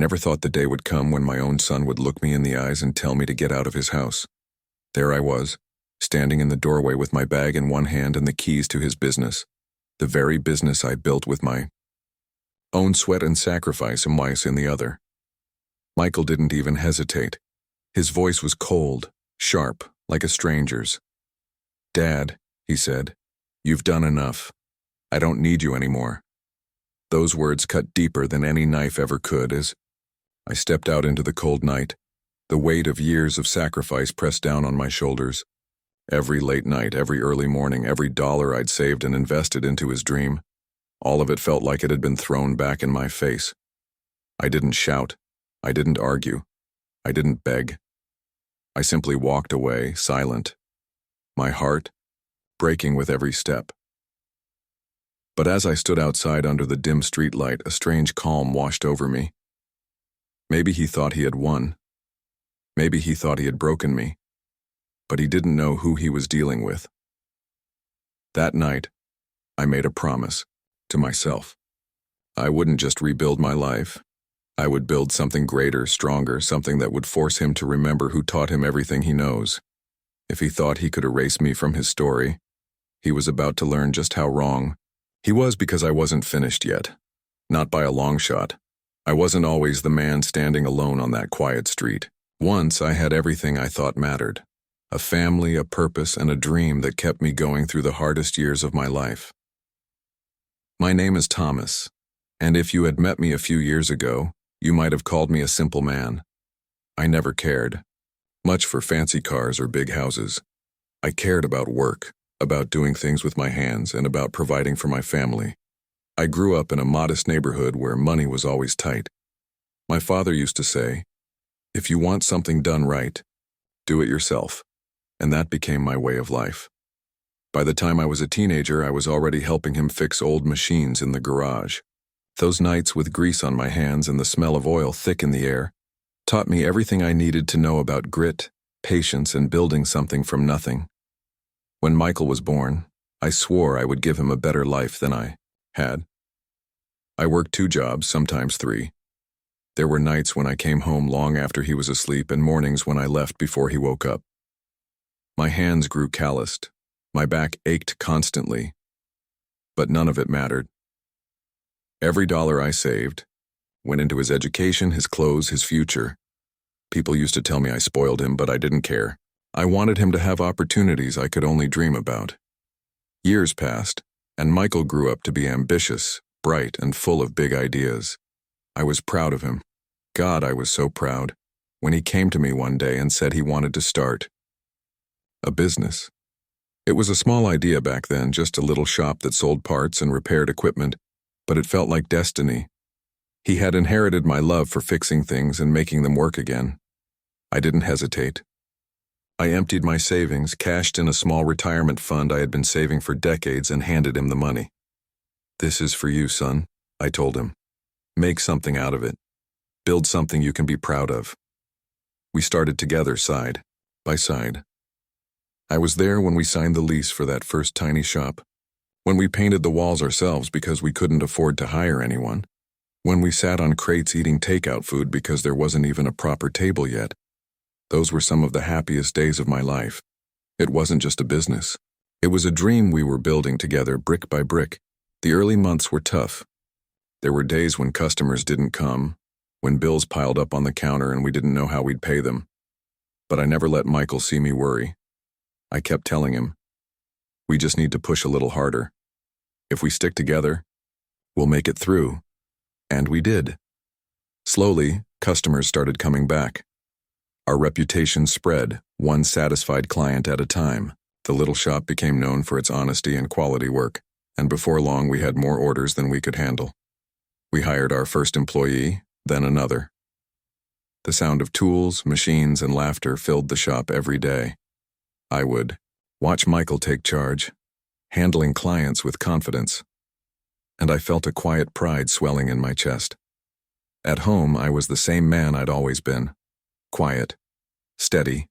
never thought the day would come when my own son would look me in the eyes and tell me to get out of his house. There I was, standing in the doorway with my bag in one hand and the keys to his business, the very business I built with my own sweat and sacrifice and Weiss in the other. Michael didn't even hesitate. His voice was cold, sharp, like a stranger's. "Dad," he said, "you've done enough. I don't need you anymore." Those words cut deeper than any knife ever could as I stepped out into the cold night, the weight of years of sacrifice pressed down on my shoulders. Every late night, every early morning, every dollar I'd saved and invested into his dream, all of it felt like it had been thrown back in my face. I didn't shout. I didn't argue. I didn't beg. I simply walked away, silent, my heart breaking with every step. But as I stood outside under the dim streetlight, a strange calm washed over me. Maybe he thought he had won. Maybe he thought he had broken me. But he didn't know who he was dealing with. That night, I made a promise to myself. I wouldn't just rebuild my life. I would build something greater, stronger, something that would force him to remember who taught him everything he knows. If he thought he could erase me from his story, he was about to learn just how wrong he was, because I wasn't finished yet. Not by a long shot. I wasn't always the man standing alone on that quiet street. Once I had everything I thought mattered. A family, a purpose, and a dream that kept me going through the hardest years of my life. My name is Thomas, and if you had met me a few years ago, you might have called me a simple man. I never cared much for fancy cars or big houses. I cared about work, about doing things with my hands, and about providing for my family. I grew up in a modest neighborhood where money was always tight. My father used to say, "If you want something done right, do it yourself," and that became my way of life. By the time I was a teenager, I was already helping him fix old machines in the garage. Those nights with grease on my hands and the smell of oil thick in the air taught me everything I needed to know about grit, patience, and building something from nothing. When Michael was born, I swore I would give him a better life than I had. I worked 2 jobs, sometimes 3. There were nights when I came home long after he was asleep and mornings when I left before he woke up. My hands grew calloused. My back ached constantly. But none of it mattered. Every dollar I saved went into his education, his clothes, his future. People used to tell me I spoiled him, but I didn't care. I wanted him to have opportunities I could only dream about. Years passed, and Michael grew up to be ambitious, bright, and full of big ideas. I was proud of him. God, I was so proud, when he came to me one day and said he wanted to start a business. It was a small idea back then, just a little shop that sold parts and repaired equipment, but it felt like destiny. He had inherited my love for fixing things and making them work again. I didn't hesitate. I emptied my savings, cashed in a small retirement fund I had been saving for decades, and handed him the money. "This is for you, son," I told him. "Make something out of it. Build something you can be proud of." We started together, side by side. I was there when we signed the lease for that first tiny shop, when we painted the walls ourselves because we couldn't afford to hire anyone, when we sat on crates eating takeout food because there wasn't even a proper table yet. Those were some of the happiest days of my life. It wasn't just a business. It was a dream we were building together, brick by brick. The early months were tough. There were days when customers didn't come, when bills piled up on the counter and we didn't know how we'd pay them. But I never let Michael see me worry. I kept telling him, "We just need to push a little harder. If we stick together, we'll make it through." And we did. Slowly, customers started coming back. Our reputation spread, one satisfied client at a time. The little shop became known for its honesty and quality work, and before long we had more orders than we could handle. We hired our first employee, then another. The sound of tools, machines, and laughter filled the shop every day. I would watch Michael take charge, handling clients with confidence, and I felt a quiet pride swelling in my chest. At home, I was the same man I'd always been. Quiet, steady,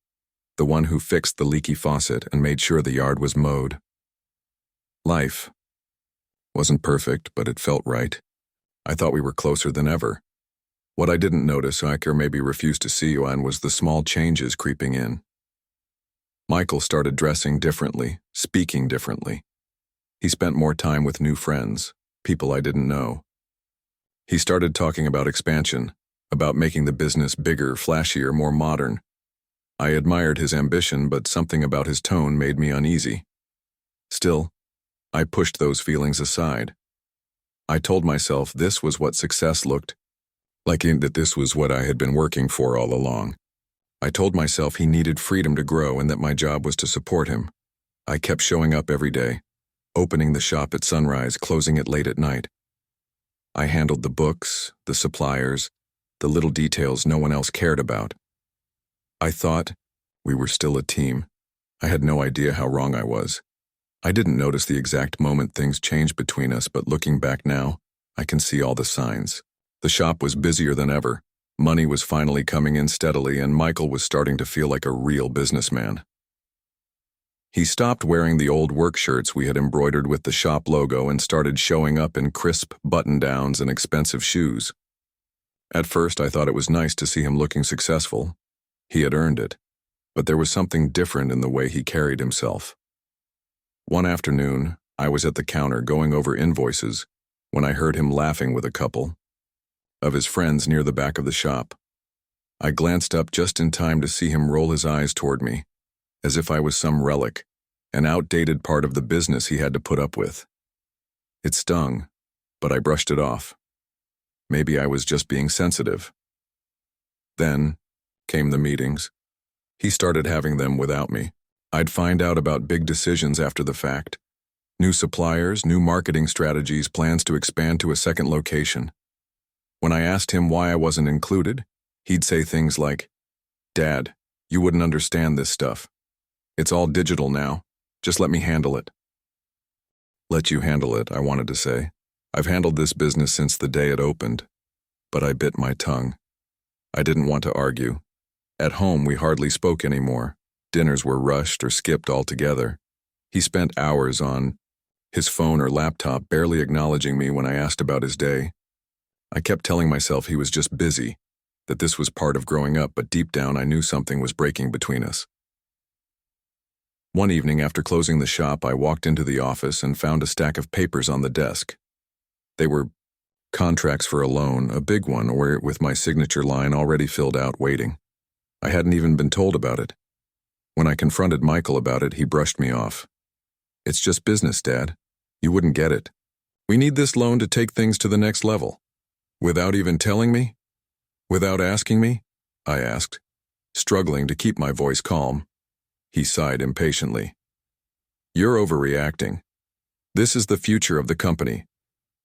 the one who fixed the leaky faucet and made sure the yard was mowed. Life wasn't perfect, but it felt right. I thought we were closer than ever. What I didn't notice, or maybe refused to see, was the small changes creeping in. Michael started dressing differently, speaking differently. He spent more time with new friends, people I didn't know. He started talking about expansion, about making the business bigger, flashier, more modern. I admired his ambition, but something about his tone made me uneasy. Still, I pushed those feelings aside. I told myself this was what success looked like, and that this was what I had been working for all along. I told myself he needed freedom to grow and that my job was to support him. I kept showing up every day, opening the shop at sunrise, closing it late at night. I handled the books, the suppliers, the little details no one else cared about. I thought we were still a team. I had no idea how wrong I was. I didn't notice the exact moment things changed between us, but looking back now, I can see all the signs. The shop was busier than ever. Money was finally coming in steadily, and Michael was starting to feel like a real businessman. He stopped wearing the old work shirts we had embroidered with the shop logo and started showing up in crisp button-downs and expensive shoes. At first, I thought it was nice to see him looking successful. He had earned it, but there was something different in the way he carried himself. One afternoon, I was at the counter going over invoices when I heard him laughing with a couple of his friends near the back of the shop. I glanced up just in time to see him roll his eyes toward me, as if I was some relic, an outdated part of the business he had to put up with. It stung, but I brushed it off. Maybe I was just being sensitive. Then came the meetings. He started having them without me. I'd find out about big decisions after the fact. New suppliers, new marketing strategies, plans to expand to a second location. When I asked him why I wasn't included, he'd say things like, "Dad, you wouldn't understand this stuff. It's all digital now. Just let me handle it." Let you handle it, I wanted to say. I've handled this business since the day it opened, but I bit my tongue. I didn't want to argue. At home, we hardly spoke anymore. Dinners were rushed or skipped altogether. He spent hours on his phone or laptop, barely acknowledging me when I asked about his day. I kept telling myself he was just busy, that this was part of growing up, but deep down I knew something was breaking between us. One evening after closing the shop, I walked into the office and found a stack of papers on the desk. They were contracts for a loan, a big one, with my signature line already filled out, waiting. I hadn't even been told about it. When I confronted Michael about it, he brushed me off. "It's just business, Dad. You wouldn't get it. We need this loan to take things to the next level." "Without even telling me? Without asking me?" I asked, struggling to keep my voice calm. He sighed impatiently. "You're overreacting. This is the future of the company.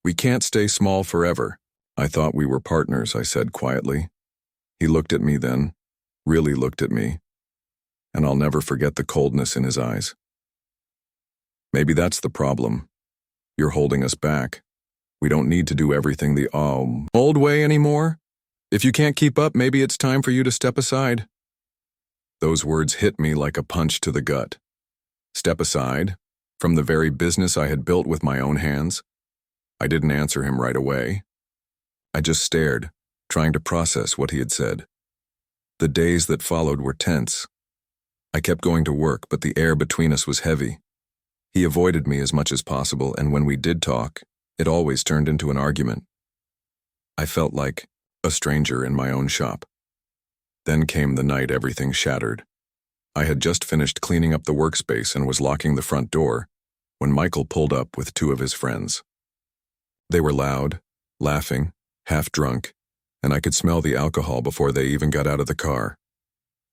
We can't stay small forever." "I thought we were partners," I said quietly. He looked at me then, really looked at me, and I'll never forget the coldness in his eyes. "Maybe that's the problem. You're holding us back. We don't need to do everything the old way anymore. If you can't keep up, maybe it's time for you to step aside." Those words hit me like a punch to the gut. Step aside? From the very business I had built with my own hands? I didn't answer him right away. I just stared, trying to process what he had said. The days that followed were tense. I kept going to work, but the air between us was heavy. He avoided me as much as possible, and when we did talk, it always turned into an argument. I felt like a stranger in my own shop. Then came the night everything shattered. I had just finished cleaning up the workspace and was locking the front door when Michael pulled up with two of his friends. They were loud, laughing, half drunk, and I could smell the alcohol before they even got out of the car.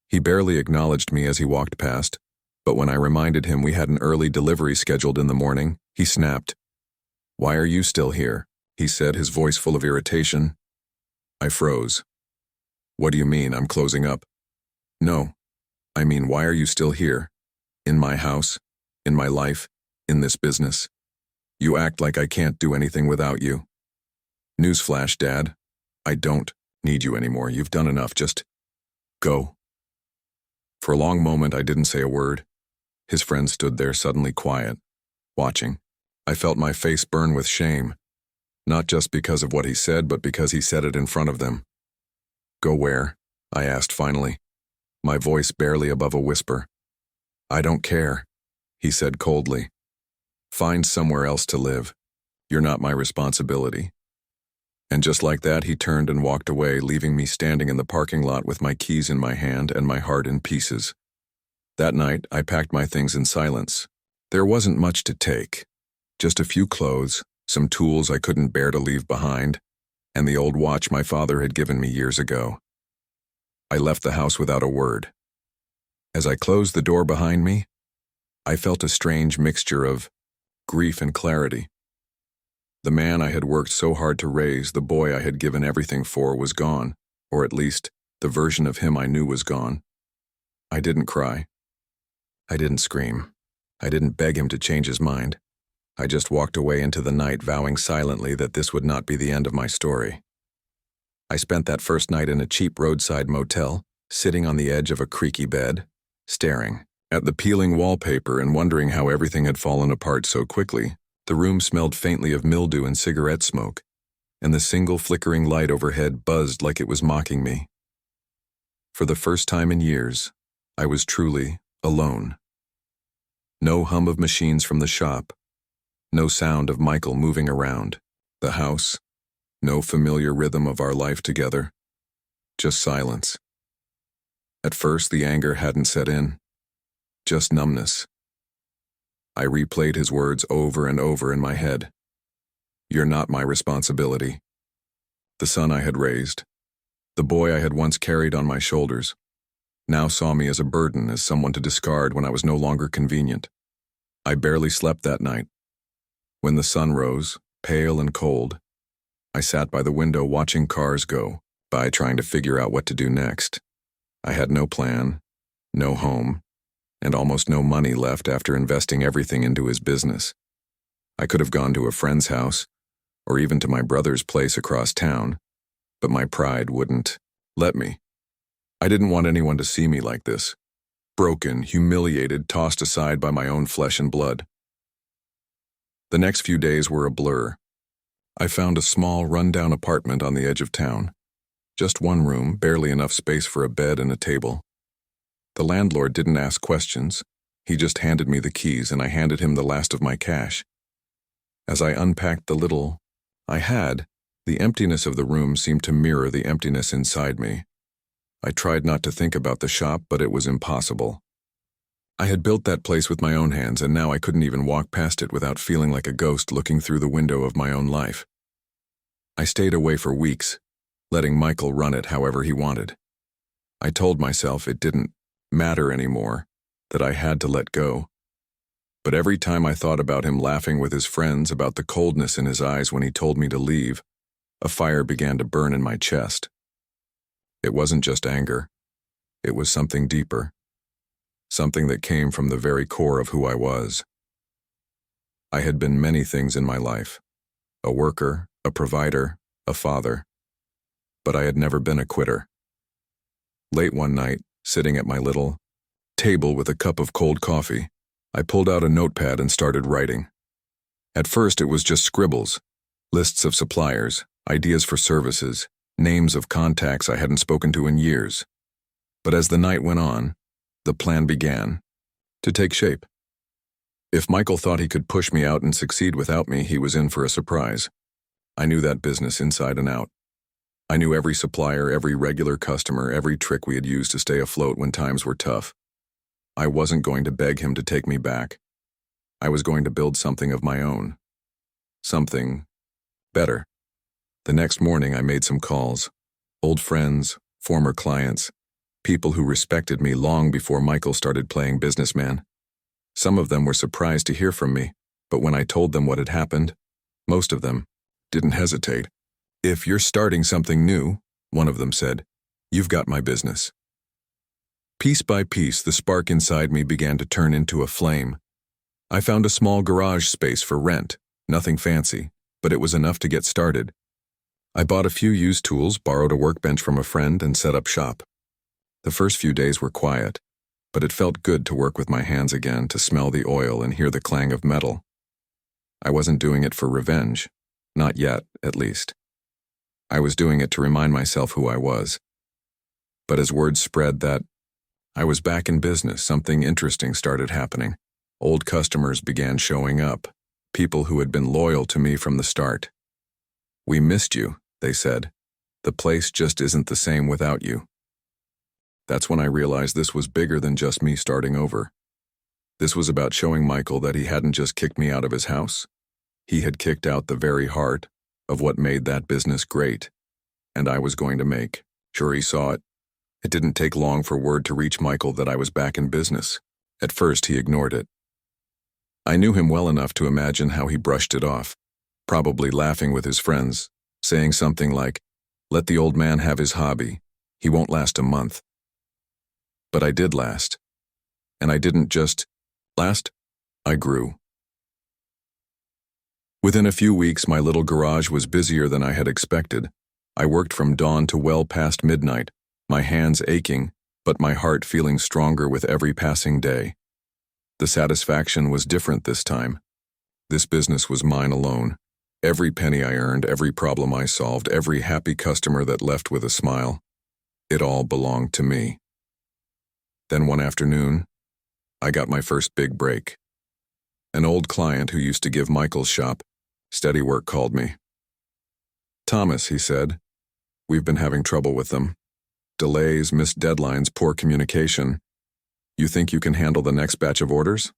He barely acknowledged me as he walked past, but when I reminded him we had an early delivery scheduled in the morning, he snapped. "Why are you still here?" he said, his voice full of irritation. I froze. "What do you mean, I'm closing up?" "No. I mean, why are you still here? In my house, in my life, in this business? You act like I can't do anything without you." "Newsflash, Dad. I don't need you anymore. You've done enough. Just go." For a long moment, I didn't say a word. His friend stood there suddenly quiet, watching. I felt my face burn with shame, not just because of what he said, but because he said it in front of them. Go where? I asked finally, my voice barely above a whisper. I don't care, he said coldly. Find somewhere else to live. You're not my responsibility. And just like that, he turned and walked away, leaving me standing in the parking lot with my keys in my hand and my heart in pieces. That night, I packed my things in silence. There wasn't much to take. Just a few clothes, some tools I couldn't bear to leave behind, and the old watch my father had given me years ago. I left the house without a word. As I closed the door behind me, I felt a strange mixture of grief and clarity. The man I had worked so hard to raise, the boy I had given everything for, was gone, or at least the version of him I knew was gone. I didn't cry. I didn't scream. I didn't beg him to change his mind. I just walked away into the night, vowing silently that this would not be the end of my story. I spent that first night in a cheap roadside motel, sitting on the edge of a creaky bed, staring at the peeling wallpaper and wondering how everything had fallen apart so quickly. The room smelled faintly of mildew and cigarette smoke, and the single flickering light overhead buzzed like it was mocking me. For the first time in years, I was truly alone. No hum of machines from the shop, no sound of Michael moving around the house, no familiar rhythm of our life together, just silence. At first, the anger hadn't set in, just numbness. I replayed his words over and over in my head. You're not my responsibility. The son I had raised, the boy I had once carried on my shoulders, now saw me as a burden, as someone to discard when I was no longer convenient. I barely slept that night. When the sun rose, pale and cold, I sat by the window watching cars go by, trying to figure out what to do next. I had no plan, no home, and almost no money left after investing everything into his business. I could have gone to a friend's house, or even to my brother's place across town, but my pride wouldn't let me. I didn't want anyone to see me like this, broken, humiliated, tossed aside by my own flesh and blood. The next few days were a blur. I found a small, run-down apartment on the edge of town. Just one room, barely enough space for a bed and a table. The landlord didn't ask questions. He just handed me the keys, and I handed him the last of my cash. As I unpacked the little I had, the emptiness of the room seemed to mirror the emptiness inside me. I tried not to think about the shop, but it was impossible. I had built that place with my own hands, and now I couldn't even walk past it without feeling like a ghost looking through the window of my own life. I stayed away for weeks, letting Michael run it however he wanted. I told myself it didn't matter anymore, that I had to let go. But every time I thought about him laughing with his friends, about the coldness in his eyes when he told me to leave, a fire began to burn in my chest. It wasn't just anger. It was something deeper. Something that came from the very core of who I was. I had been many things in my life. A worker, a provider, a father. But I had never been a quitter. Late one night, sitting at my little table with a cup of cold coffee, I pulled out a notepad and started writing. At first it was just scribbles, lists of suppliers, ideas for services, names of contacts I hadn't spoken to in years. But as the night went on, the plan began to take shape. If Michael thought he could push me out and succeed without me, he was in for a surprise. I knew that business inside and out. I knew every supplier, every regular customer, every trick we had used to stay afloat when times were tough. I wasn't going to beg him to take me back. I was going to build something of my own. Something better. The next morning I made some calls. Old friends, former clients, people who respected me long before Michael started playing businessman. Some of them were surprised to hear from me, but when I told them what had happened, most of them didn't hesitate. If you're starting something new, one of them said, you've got my business. Piece by piece, the spark inside me began to turn into a flame. I found a small garage space for rent, nothing fancy, but it was enough to get started. I bought a few used tools, borrowed a workbench from a friend, and set up shop. The first few days were quiet, but it felt good to work with my hands again, to smell the oil and hear the clang of metal. I wasn't doing it for revenge, not yet, at least. I was doing it to remind myself who I was, But as word spread that I was back in business, something interesting started happening. Old customers began showing up, people who had been loyal to me from the start. "We missed you," they said. "The place just isn't the same without you." That's when I realized this was bigger than just me starting over. This was about showing Michael that he hadn't just kicked me out of his house. He had kicked out the very heart of what made that business great, and I was going to make sure he saw it. It didn't take long for word to reach Michael that I was back in business. At first, he ignored it. I knew him well enough to imagine how he brushed it off, probably laughing with his friends, saying something like, "Let the old man have his hobby. He won't last a month." But I did last. And I didn't just last, I grew. Within a few weeks, my little garage was busier than I had expected. I worked from dawn to well past midnight, my hands aching, but my heart feeling stronger with every passing day. The satisfaction was different this time. This business was mine alone. Every penny I earned, every problem I solved, every happy customer that left with a smile, it all belonged to me. Then one afternoon, I got my first big break. An old client who used to give Michael's shop steady work called me. "Thomas," he said, "we've been having trouble with them. Delays, missed deadlines, poor communication. You think you can handle the next batch of orders?"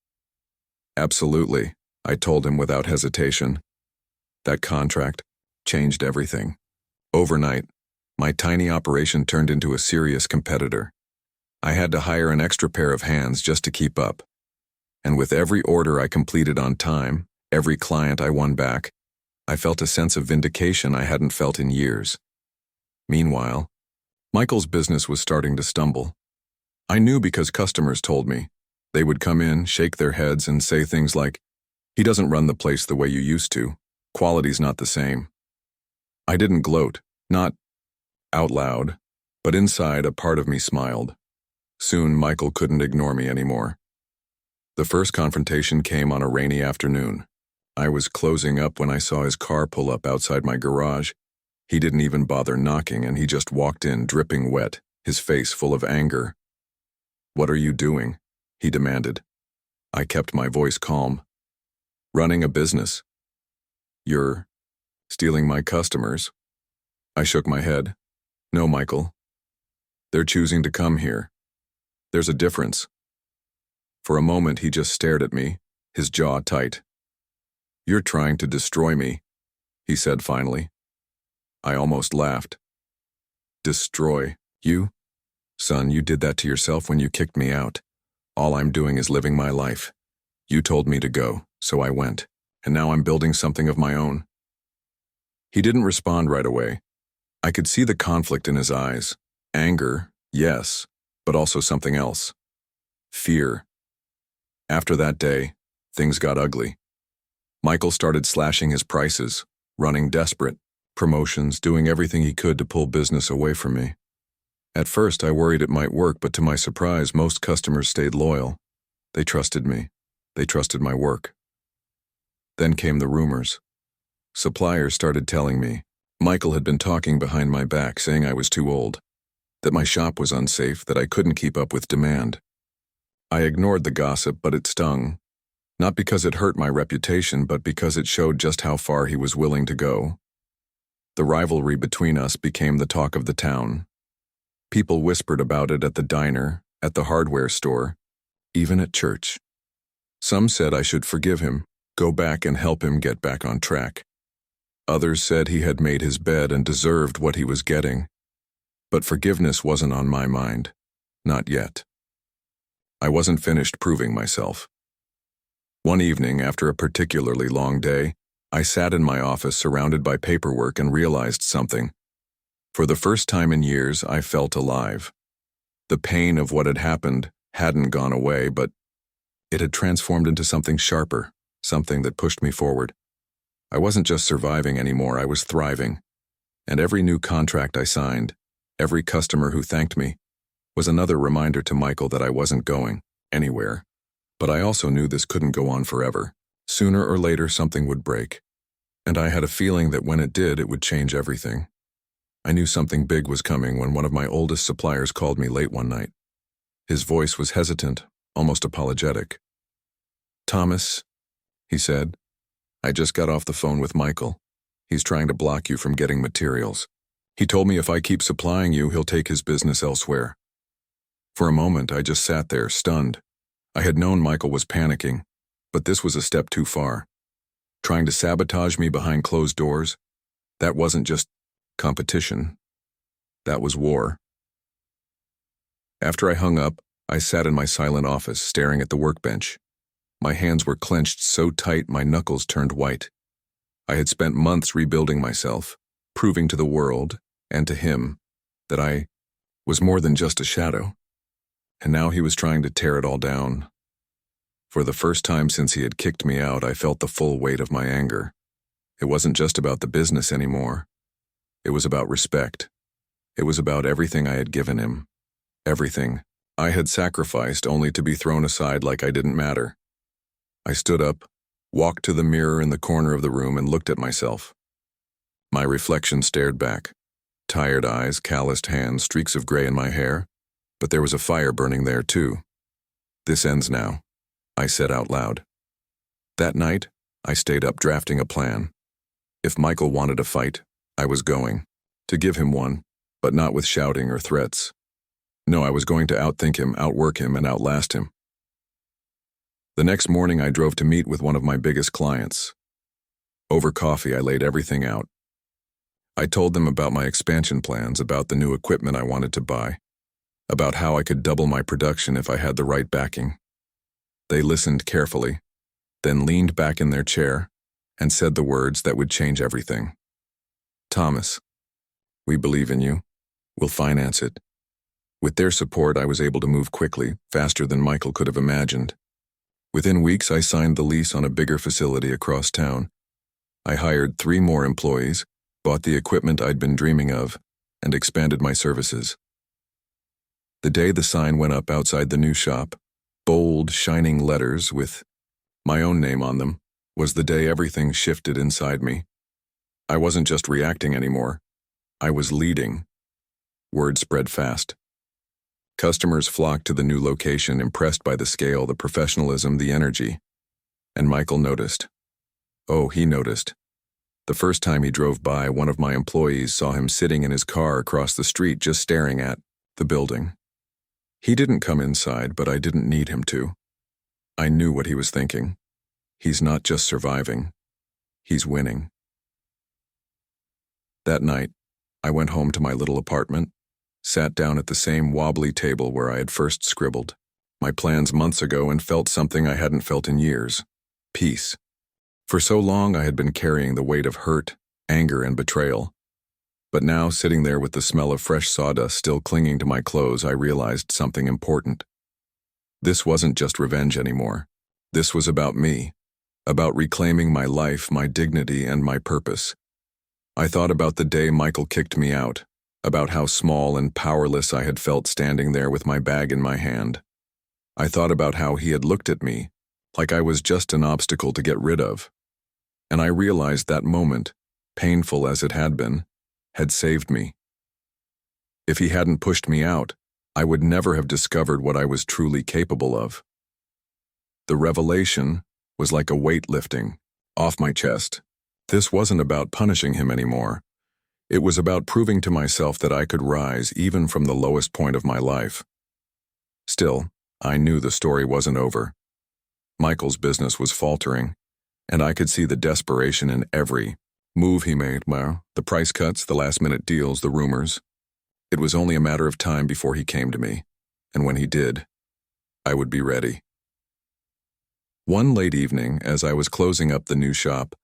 "Absolutely," I told him without hesitation. That contract changed everything. Overnight, my tiny operation turned into a serious competitor. I had to hire an extra pair of hands just to keep up. And with every order I completed on time, every client I won back, I felt a sense of vindication I hadn't felt in years. Meanwhile, Michael's business was starting to stumble. I knew because customers told me. They would come in, shake their heads, and say things like, "He doesn't run the place the way you used to. Quality's not the same." I didn't gloat, not out loud, but inside a part of me smiled. Soon, Michael couldn't ignore me anymore. The first confrontation came on a rainy afternoon. I was closing up when I saw his car pull up outside my garage. He didn't even bother knocking, and he just walked in, dripping wet, his face full of anger. "What are you doing?" he demanded. I kept my voice calm. "Running a business." "You're stealing my customers?" I shook my head. "No, Michael. They're choosing to come here. There's a difference." For a moment, he just stared at me, his jaw tight. "You're trying to destroy me," he said finally. I almost laughed. "Destroy you? Son, you did that to yourself when you kicked me out. All I'm doing is living my life. You told me to go, so I went, and now I'm building something of my own." He didn't respond right away. I could see the conflict in his eyes. Anger, yes, but also something else. Fear. After that day, things got ugly. Michael started slashing his prices, running desperate, promotions, doing everything he could to pull business away from me. At first, I worried it might work, but to my surprise, most customers stayed loyal. They trusted me. They trusted my work. Then came the rumors. Suppliers started telling me Michael had been talking behind my back, saying I was too old, that my shop was unsafe, that I couldn't keep up with demand. I ignored the gossip, but it stung. Not because it hurt my reputation, but because it showed just how far he was willing to go. The rivalry between us became the talk of the town. People whispered about it at the diner, at the hardware store, even at church. Some said I should forgive him, go back and help him get back on track. Others said he had made his bed and deserved what he was getting. But forgiveness wasn't on my mind. Not yet. I wasn't finished proving myself. One evening, after a particularly long day, I sat in my office surrounded by paperwork and realized something. For the first time in years, I felt alive. The pain of what had happened hadn't gone away, but it had transformed into something sharper, something that pushed me forward. I wasn't just surviving anymore, I was thriving. And every new contract I signed, every customer who thanked me, was another reminder to Michael that I wasn't going anywhere. But I also knew this couldn't go on forever. Sooner or later, something would break. And I had a feeling that when it did, it would change everything. I knew something big was coming when one of my oldest suppliers called me late one night. His voice was hesitant, almost apologetic. "Thomas," he said, "I just got off the phone with Michael. He's trying to block you from getting materials. He told me if I keep supplying you, he'll take his business elsewhere." For a moment, I just sat there, stunned. I had known Michael was panicking, but this was a step too far. Trying to sabotage me behind closed doors? That wasn't just competition. That was war. After I hung up, I sat in my silent office, staring at the workbench. My hands were clenched so tight my knuckles turned white. I had spent months rebuilding myself, proving to the world, and to him, that I was more than just a shadow. And now he was trying to tear it all down. For the first time since he had kicked me out, I felt the full weight of my anger. It wasn't just about the business anymore. It was about respect. It was about everything I had given him. Everything I had sacrificed only to be thrown aside like I didn't matter. I stood up, walked to the mirror in the corner of the room, and looked at myself. My reflection stared back. Tired eyes, calloused hands, streaks of gray in my hair. But there was a fire burning there too. "This ends now," I said out loud. That night, I stayed up drafting a plan. If Michael wanted a fight, I was going to give him one, but not with shouting or threats. No, I was going to outthink him, outwork him, and outlast him. The next morning, I drove to meet with one of my biggest clients. Over coffee, I laid everything out. I told them about my expansion plans, about the new equipment I wanted to buy, about how I could double my production if I had the right backing. They listened carefully, then leaned back in their chair and said the words that would change everything. "Thomas, we believe in you. We'll finance it." With their support, I was able to move quickly, faster than Michael could have imagined. Within weeks, I signed the lease on a bigger facility across town. I hired 3 more employees, bought the equipment I'd been dreaming of, and expanded my services. The day the sign went up outside the new shop, bold, shining letters with my own name on them, was the day everything shifted inside me. I wasn't just reacting anymore. I was leading. Word spread fast. Customers flocked to the new location, impressed by the scale, the professionalism, the energy. And Michael noticed. Oh, he noticed. The first time he drove by, one of my employees saw him sitting in his car across the street just staring at the building. He didn't come inside, but I didn't need him to. I knew what he was thinking. He's not just surviving. He's winning. That night, I went home to my little apartment, sat down at the same wobbly table where I had first scribbled my plans months ago, and felt something I hadn't felt in years: peace. For so long I had been carrying the weight of hurt, anger, and betrayal. But now, sitting there with the smell of fresh sawdust still clinging to my clothes, I realized something important. This wasn't just revenge anymore. This was about me, about reclaiming my life, my dignity, and my purpose. I thought about the day Michael kicked me out, about how small and powerless I had felt standing there with my bag in my hand. I thought about how he had looked at me, like I was just an obstacle to get rid of. And I realized that moment, painful as it had been, had saved me. If he hadn't pushed me out, I would never have discovered what I was truly capable of. The revelation was like a weight lifting off my chest. This wasn't about punishing him anymore. It was about proving to myself that I could rise even from the lowest point of my life. Still, I knew the story wasn't over. Michael's business was faltering, and I could see the desperation in every move he made. Well, the price cuts, the last-minute deals, the rumors. It was only a matter of time before he came to me, and when he did, I would be ready. One late evening, as I was closing up the new shop,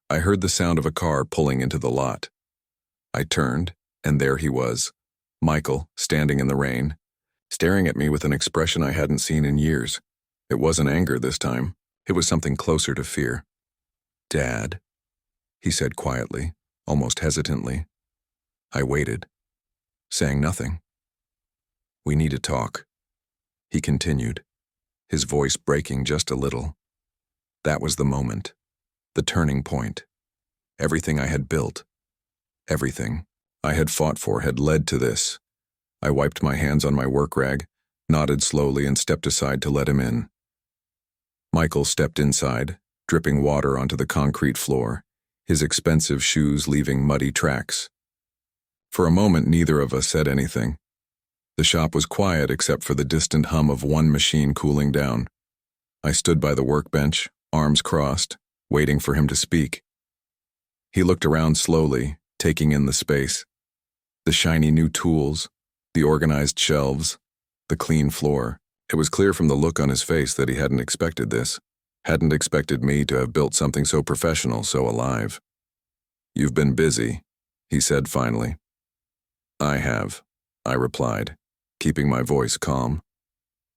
I heard the sound of a car pulling into the lot. I turned, and there he was, Michael, standing in the rain, staring at me with an expression I hadn't seen in years. It wasn't anger this time. It was something closer to fear. "Dad," he said quietly, almost hesitantly. I waited, saying nothing. "We need to talk," he continued, his voice breaking just a little. That was the moment, the turning point. Everything I had built, everything I had fought for had led to this. I wiped my hands on my work rag, nodded slowly, and stepped aside to let him in. Michael stepped inside, dripping water onto the concrete floor, his expensive shoes leaving muddy tracks. For a moment, neither of us said anything. The shop was quiet except for the distant hum of one machine cooling down. I stood by the workbench, arms crossed, waiting for him to speak. He looked around slowly, taking in the space. The shiny new tools, the organized shelves, the clean floor. It was clear from the look on his face that he hadn't expected this, hadn't expected me to have built something so professional, so alive. "You've been busy," he said finally. "I have," I replied, keeping my voice calm.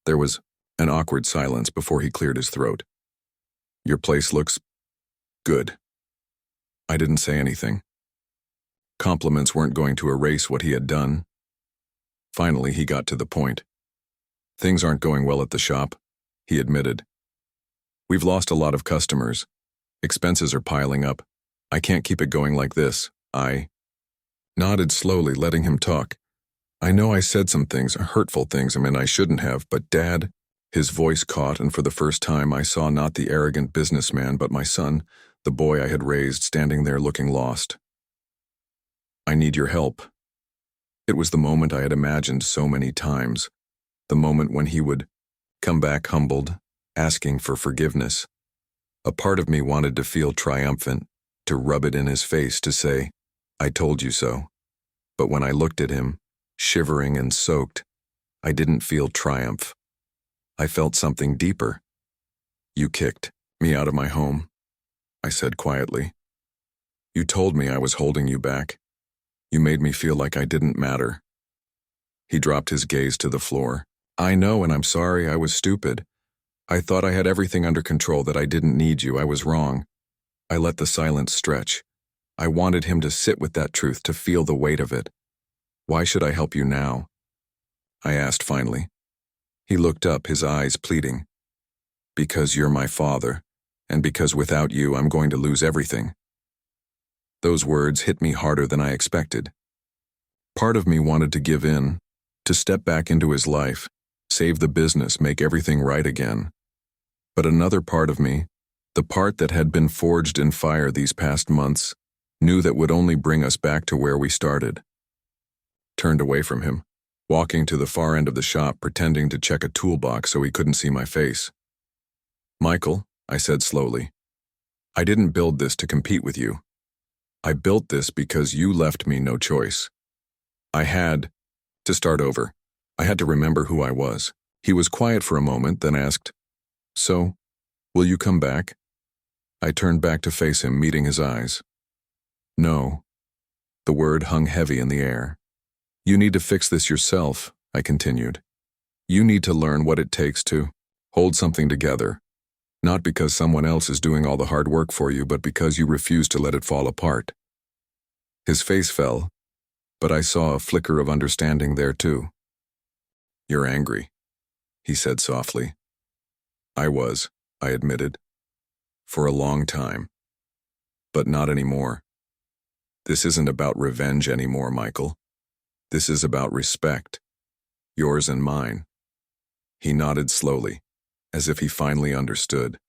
There was an awkward silence before he cleared his throat. "Your place looks good." I didn't say anything. Compliments weren't going to erase what he had done. Finally, he got to the point. "Things aren't going well at the shop," he admitted. "We've lost a lot of customers. Expenses are piling up. I can't keep it going like this." I nodded slowly, letting him talk. "I know I said some things, hurtful things, I shouldn't have, but Dad..." His voice caught, and for the first time I saw not the arrogant businessman, but my son, the boy I had raised, standing there looking lost. "I need your help." It was the moment I had imagined so many times, the moment when he would come back humbled, asking for forgiveness. A part of me wanted to feel triumphant, to rub it in his face, to say, "I told you so." But when I looked at him, shivering and soaked, I didn't feel triumph. I felt something deeper. "You kicked me out of my home," I said quietly. "You told me I was holding you back. You made me feel like I didn't matter." He dropped his gaze to the floor. "I know, and I'm sorry. I was stupid. I thought I had everything under control, that I didn't need you. I was wrong." I let the silence stretch. I wanted him to sit with that truth, to feel the weight of it. "Why should I help you now?" I asked finally. He looked up, his eyes pleading. "Because you're my father, and because without you I'm going to lose everything." Those words hit me harder than I expected. Part of me wanted to give in, to step back into his life, save the business, make everything right again. But another part of me, the part that had been forged in fire these past months, knew that would only bring us back to where we started. Turned away from him, walking to the far end of the shop, pretending to check a toolbox so he couldn't see my face. "Michael," I said slowly, "I didn't build this to compete with you. I built this because you left me no choice. I had to start over. I had to remember who I was." He was quiet for a moment, then asked, "So, will you come back?" I turned back to face him, meeting his eyes. "No." The word hung heavy in the air. "You need to fix this yourself," I continued. "You need to learn what it takes to hold something together, not because someone else is doing all the hard work for you, but because you refuse to let it fall apart." His face fell, but I saw a flicker of understanding there too. "You're angry," he said softly. "I was," I admitted, "for a long time. But not anymore. This isn't about revenge anymore, Michael. This is about respect. Yours and mine." He nodded slowly, as if he finally understood.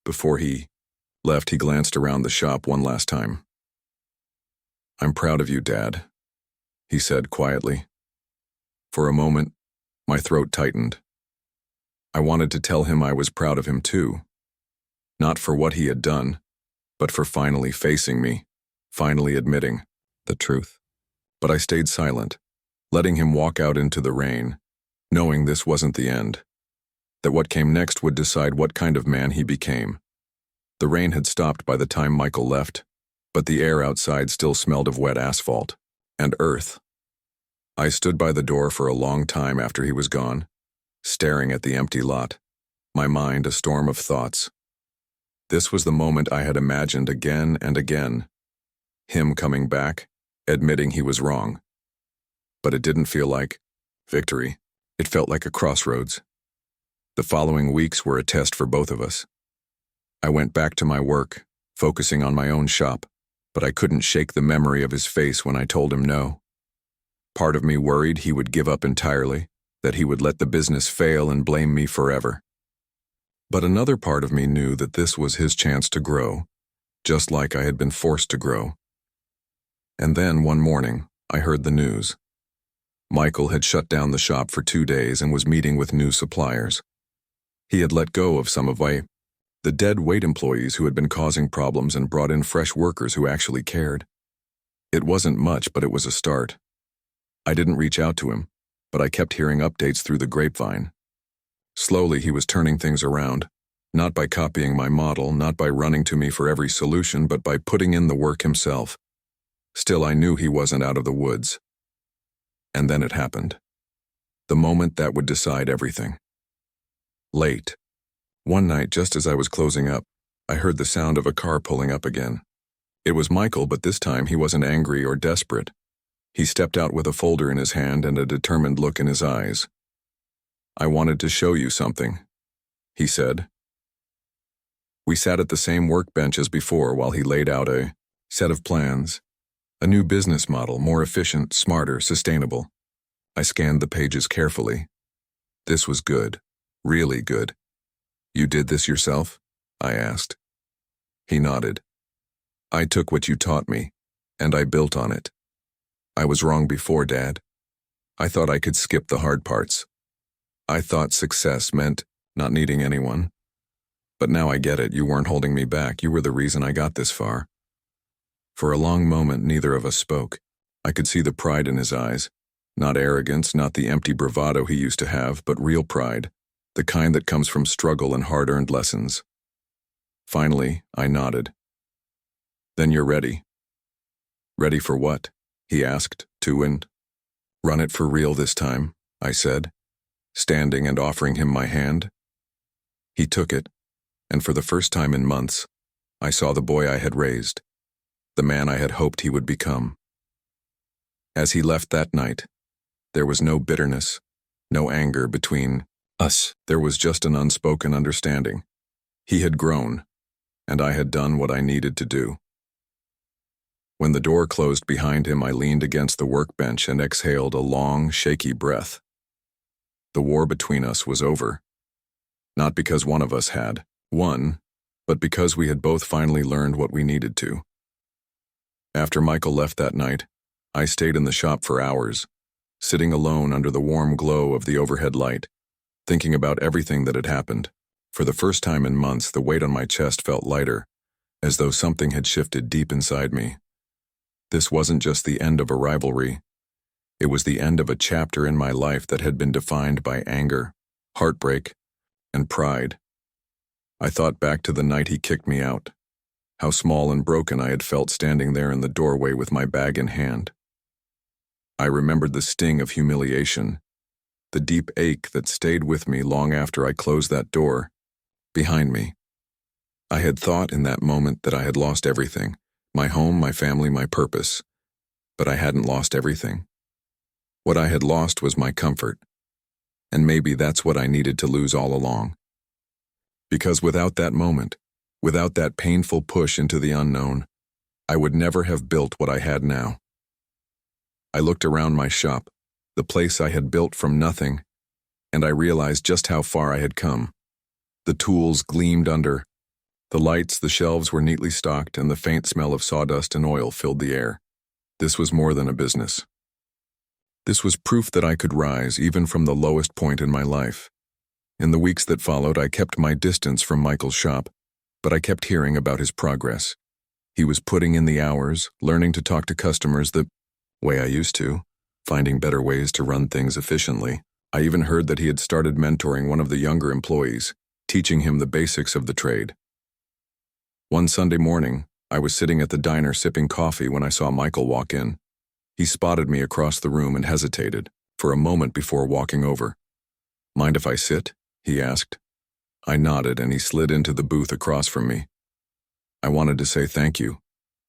Before he left, he glanced around the shop one last time. "I'm proud of you, Dad," he said quietly. For a moment, my throat tightened. I wanted to tell him I was proud of him too. Not for what he had done, but for finally facing me, finally admitting the truth. But I stayed silent, letting him walk out into the rain, knowing this wasn't the end, that what came next would decide what kind of man he became. The rain had stopped by the time Michael left, but the air outside still smelled of wet asphalt and earth. I stood by the door for a long time after he was gone, staring at the empty lot, my mind a storm of thoughts. This was the moment I had imagined again and again. Him coming back, admitting he was wrong. But it didn't feel like victory. It felt like a crossroads. The following weeks were a test for both of us. I went back to my work, focusing on my own shop, but I couldn't shake the memory of his face when I told him no. Part of me worried he would give up entirely, that he would let the business fail and blame me forever. But another part of me knew that this was his chance to grow, just like I had been forced to grow. And then, one morning, I heard the news. Michael had shut down the shop for 2 days and was meeting with new suppliers. He had let go of some of the dead weight employees who had been causing problems and brought in fresh workers who actually cared. It wasn't much, but it was a start. I didn't reach out to him, but I kept hearing updates through the grapevine. Slowly, he was turning things around, not by copying my model, not by running to me for every solution, but by putting in the work himself. Still, I knew he wasn't out of the woods. And then it happened. The moment that would decide everything. Late. One night, just as I was closing up, I heard the sound of a car pulling up again. It was Michael, but this time he wasn't angry or desperate. He stepped out with a folder in his hand and a determined look in his eyes. "I wanted to show you something," he said. We sat at the same workbench as before while he laid out a set of plans. A new business model, more efficient, smarter, sustainable. I scanned the pages carefully. This was good. Really good. "You did this yourself?" I asked. He nodded. "I took what you taught me, and I built on it. I was wrong before, Dad. I thought I could skip the hard parts. I thought success meant not needing anyone. But now I get it. You weren't holding me back. You were the reason I got this far." For a long moment, neither of us spoke. I could see the pride in his eyes. Not arrogance, not the empty bravado he used to have, but real pride, the kind that comes from struggle and hard-earned lessons. Finally, I nodded. "Then you're ready." "Ready for what?" he asked, "Run it for real this time," I said, standing and offering him my hand. He took it, and for the first time in months, I saw the boy I had raised, the man I had hoped he would become. As he left that night, there was no bitterness, no anger between us. There was just an unspoken understanding. He had grown, and I had done what I needed to do. When the door closed behind him, I leaned against the workbench and exhaled a long, shaky breath. The war between us was over. Not because one of us had won, but because we had both finally learned what we needed to. After Michael left that night, I stayed in the shop for hours, sitting alone under the warm glow of the overhead light, thinking about everything that had happened. For the first time in months, the weight on my chest felt lighter, as though something had shifted deep inside me. This wasn't just the end of a rivalry. It was the end of a chapter in my life that had been defined by anger, heartbreak, and pride. I thought back to the night he kicked me out, how small and broken I had felt standing there in the doorway with my bag in hand. I remembered the sting of humiliation, the deep ache that stayed with me long after I closed that door behind me. I had thought in that moment that I had lost everything, my home, my family, my purpose, but I hadn't lost everything. What I had lost was my comfort, and maybe that's what I needed to lose all along. Because without that moment, without that painful push into the unknown, I would never have built what I had now. I looked around my shop, the place I had built from nothing, and I realized just how far I had come. The tools gleamed under the lights, the shelves were neatly stocked, and the faint smell of sawdust and oil filled the air. This was more than a business. This was proof that I could rise even from the lowest point in my life. In the weeks that followed, I kept my distance from Michael's shop, but I kept hearing about his progress. He was putting in the hours, learning to talk to customers the way I used to, finding better ways to run things efficiently. I even heard that he had started mentoring one of the younger employees, teaching him the basics of the trade. One Sunday morning, I was sitting at the diner sipping coffee when I saw Michael walk in. He spotted me across the room and hesitated for a moment before walking over. "Mind if I sit?" he asked. I nodded and he slid into the booth across from me. "I wanted to say thank you,"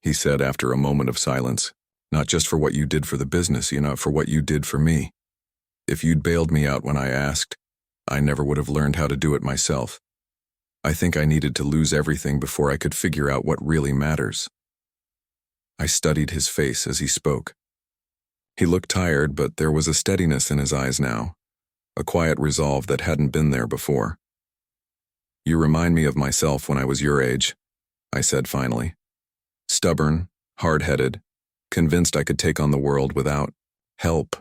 he said after a moment of silence. "Not just for what you did for the business, for what you did for me. If you'd bailed me out when I asked, I never would have learned how to do it myself. I think I needed to lose everything before I could figure out what really matters." I studied his face as he spoke. He looked tired, but there was a steadiness in his eyes now, a quiet resolve that hadn't been there before. "You remind me of myself when I was your age," I said finally. "Stubborn, hard-headed, convinced I could take on the world without help.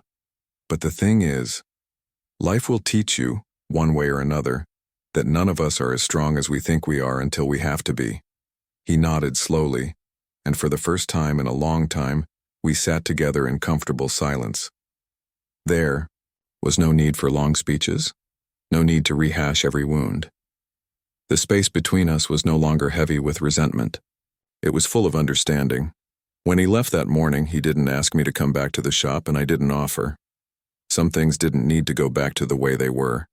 But the thing is, life will teach you, one way or another, that none of us are as strong as we think we are until we have to be." He nodded slowly, and for the first time in a long time, we sat together in comfortable silence. There was no need for long speeches, no need to rehash every wound. The space between us was no longer heavy with resentment. It was full of understanding. When he left that morning, he didn't ask me to come back to the shop, and I didn't offer. Some things didn't need to go back to the way they were.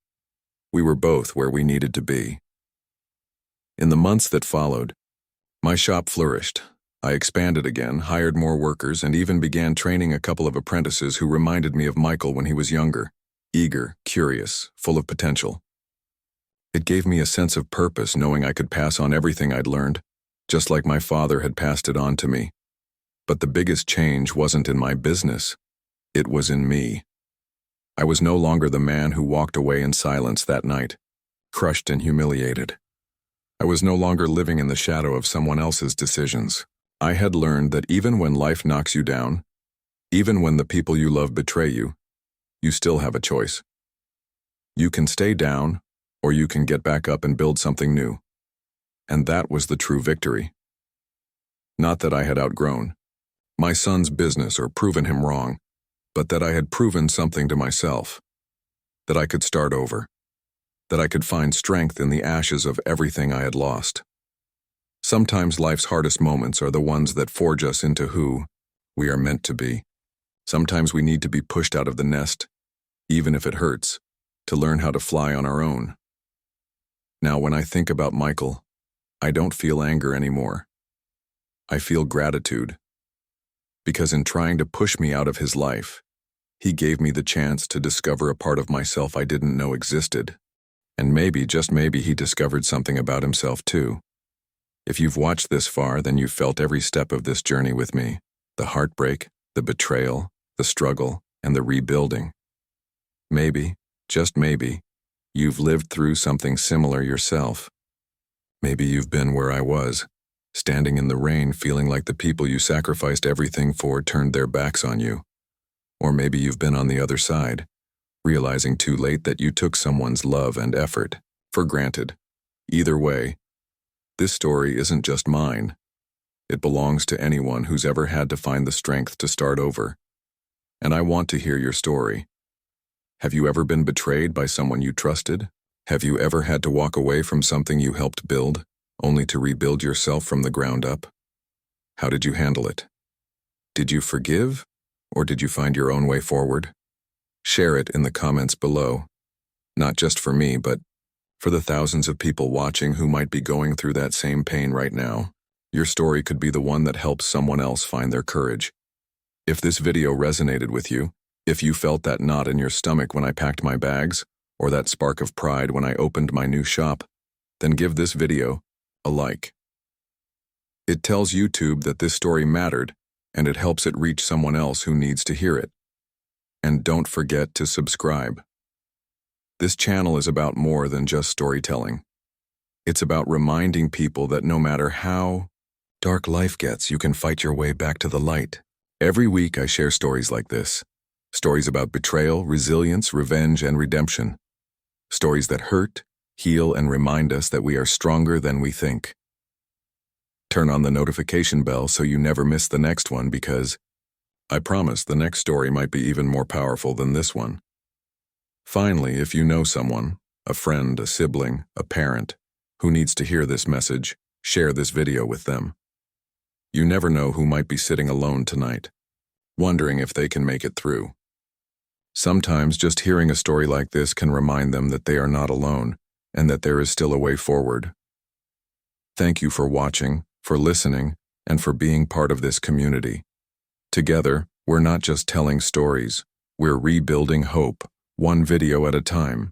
We were both where we needed to be. In the months that followed, my shop flourished. I expanded again, hired more workers, and even began training a couple of apprentices who reminded me of Michael when he was younger, eager, curious, full of potential. It gave me a sense of purpose knowing I could pass on everything I'd learned, just like my father had passed it on to me. But the biggest change wasn't in my business. It was in me. I was no longer the man who walked away in silence that night, crushed and humiliated. I was no longer living in the shadow of someone else's decisions. I had learned that even when life knocks you down, even when the people you love betray you, you still have a choice. You can stay down, or you can get back up and build something new. And that was the true victory. Not that I had outgrown my son's business or proven him wrong, but that I had proven something to myself, that I could start over, that I could find strength in the ashes of everything I had lost. Sometimes life's hardest moments are the ones that forge us into who we are meant to be. Sometimes we need to be pushed out of the nest, even if it hurts, to learn how to fly on our own. Now, when I think about Michael, I don't feel anger anymore. I feel gratitude. Because in trying to push me out of his life, he gave me the chance to discover a part of myself I didn't know existed. And maybe, just maybe, he discovered something about himself too. If you've watched this far, then you've felt every step of this journey with me. The heartbreak, the betrayal, the struggle, and the rebuilding. Maybe, just maybe, you've lived through something similar yourself. Maybe you've been where I was, standing in the rain feeling like the people you sacrificed everything for turned their backs on you. Or maybe you've been on the other side, realizing too late that you took someone's love and effort for granted. Either way, this story isn't just mine. It belongs to anyone who's ever had to find the strength to start over. And I want to hear your story. Have you ever been betrayed by someone you trusted? Have you ever had to walk away from something you helped build, only to rebuild yourself from the ground up? How did you handle it? Did you forgive, or did you find your own way forward? Share it in the comments below. Not just for me, but for the thousands of people watching who might be going through that same pain right now. Your story could be the one that helps someone else find their courage. If this video resonated with you, if you felt that knot in your stomach when I packed my bags, or that spark of pride when I opened my new shop, then give this video a like. It tells YouTube that this story mattered, and it helps it reach someone else who needs to hear it. And don't forget to subscribe. This channel is about more than just storytelling. It's about reminding people that no matter how dark life gets, you can fight your way back to the light. Every week I share stories like this. Stories about betrayal, resilience, revenge, and redemption. Stories that hurt, heal, and remind us that we are stronger than we think. Turn on the notification bell so you never miss the next one, because I promise the next story might be even more powerful than this one. Finally, if you know someone, a friend, a sibling, a parent, who needs to hear this message, share this video with them. You never know who might be sitting alone tonight, wondering if they can make it through. Sometimes just hearing a story like this can remind them that they are not alone and that there is still a way forward. Thank you for watching, for listening, and for being part of this community. Together, we're not just telling stories, we're rebuilding hope, one video at a time.